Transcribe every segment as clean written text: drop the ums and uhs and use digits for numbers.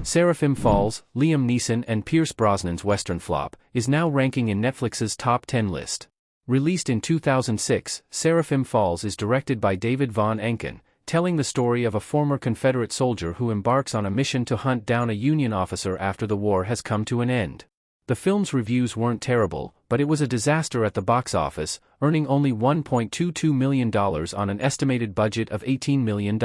Seraphim Falls, Liam Neeson and Pierce Brosnan's Western flop, is now ranking in Netflix's top 10 list. Released in 2006, Seraphim Falls is directed by David Von Enken, telling the story of a former Confederate soldier who embarks on a mission to hunt down a Union officer after the war has come to an end. The film's reviews weren't terrible, but it was a disaster at the box office, earning only $1.22 million on an estimated budget of $18 million.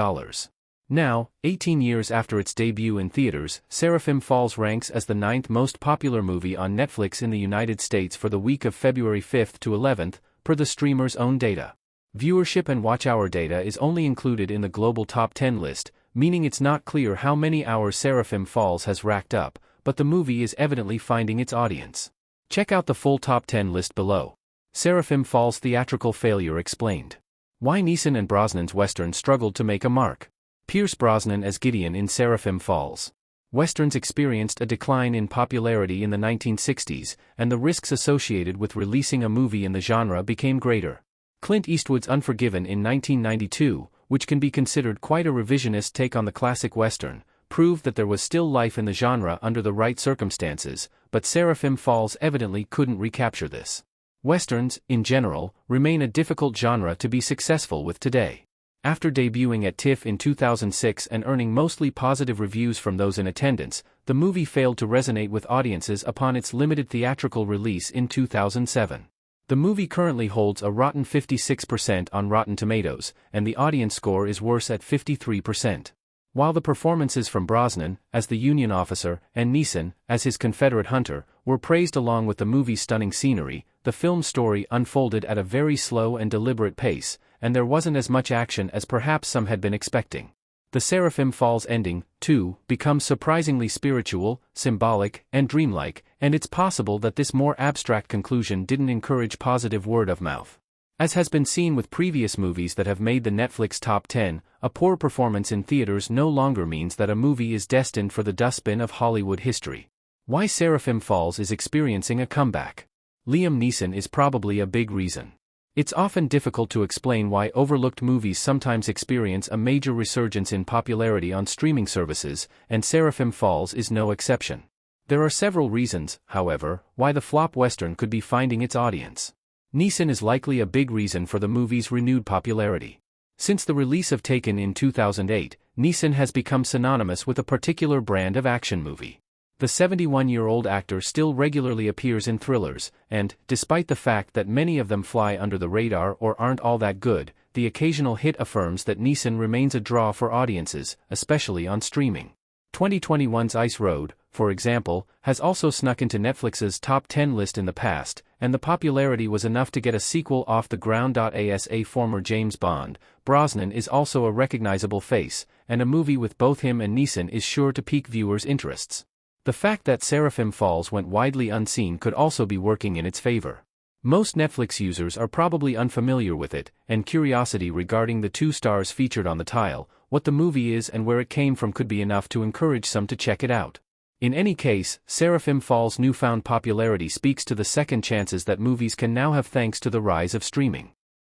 Now, 18 years after its debut in theaters, Seraphim Falls ranks as the 9th most popular movie on Netflix in the United States for the week of February 5 to 11, per the streamer's own data. Viewership and watch hour data is only included in the global top 10 list, meaning it's not clear how many hours Seraphim Falls has racked up, but the movie is evidently finding its audience. Check out the full top 10 list below. Seraphim Falls theatrical failure explained. Why Neeson and Brosnan's Western struggled to make a mark. Pierce Brosnan as Gideon in Seraphim Falls. Westerns experienced a decline in popularity in the 1960s, and the risks associated with releasing a movie in the genre became greater. Clint Eastwood's Unforgiven in 1992, which can be considered quite a revisionist take on the classic Western, proved that there was still life in the genre under the right circumstances, but Seraphim Falls evidently couldn't recapture this. Westerns, in general, remain a difficult genre to be successful with today. After debuting at TIFF in 2006 and earning mostly positive reviews from those in attendance, the movie failed to resonate with audiences upon its limited theatrical release in 2007. The movie currently holds a rotten 56% on Rotten Tomatoes, and the audience score is worse at 53%. While the performances from Brosnan, as the Union officer, and Neeson, as his Confederate hunter, were praised along with the movie's stunning scenery, the film's story unfolded at a very slow and deliberate pace, and there wasn't as much action as perhaps some had been expecting. The Seraphim Falls ending, too, becomes surprisingly spiritual, symbolic, and dreamlike, and it's possible that this more abstract conclusion didn't encourage positive word of mouth. As has been seen with previous movies that have made the Netflix top 10, a poor performance in theaters no longer means that a movie is destined for the dustbin of Hollywood history. Why Seraphim Falls is experiencing a comeback. Liam Neeson is probably a big reason. It's often difficult to explain why overlooked movies sometimes experience a major resurgence in popularity on streaming services, and Seraphim Falls is no exception. There are several reasons, however, why the flop Western could be finding its audience. Neeson is likely a big reason for the movie's renewed popularity. Since the release of Taken in 2008, Neeson has become synonymous with a particular brand of action movie. The 71-year-old actor still regularly appears in thrillers, and, despite the fact that many of them fly under the radar or aren't all that good, the occasional hit affirms that Neeson remains a draw for audiences, especially on streaming. 2021's Ice Road, for example, has also snuck into Netflix's top 10 list in the past, and the popularity was enough to get a sequel off the ground. As a former James Bond, Brosnan is also a recognizable face, and a movie with both him and Neeson is sure to pique viewers' interests. The fact that Seraphim Falls went widely unseen could also be working in its favor. Most Netflix users are probably unfamiliar with it, and curiosity regarding the two stars featured on the tile, what the movie is and where it came from could be enough to encourage some to check it out. In any case, Seraphim Falls' newfound popularity speaks to the second chances that movies can now have thanks to the rise of streaming.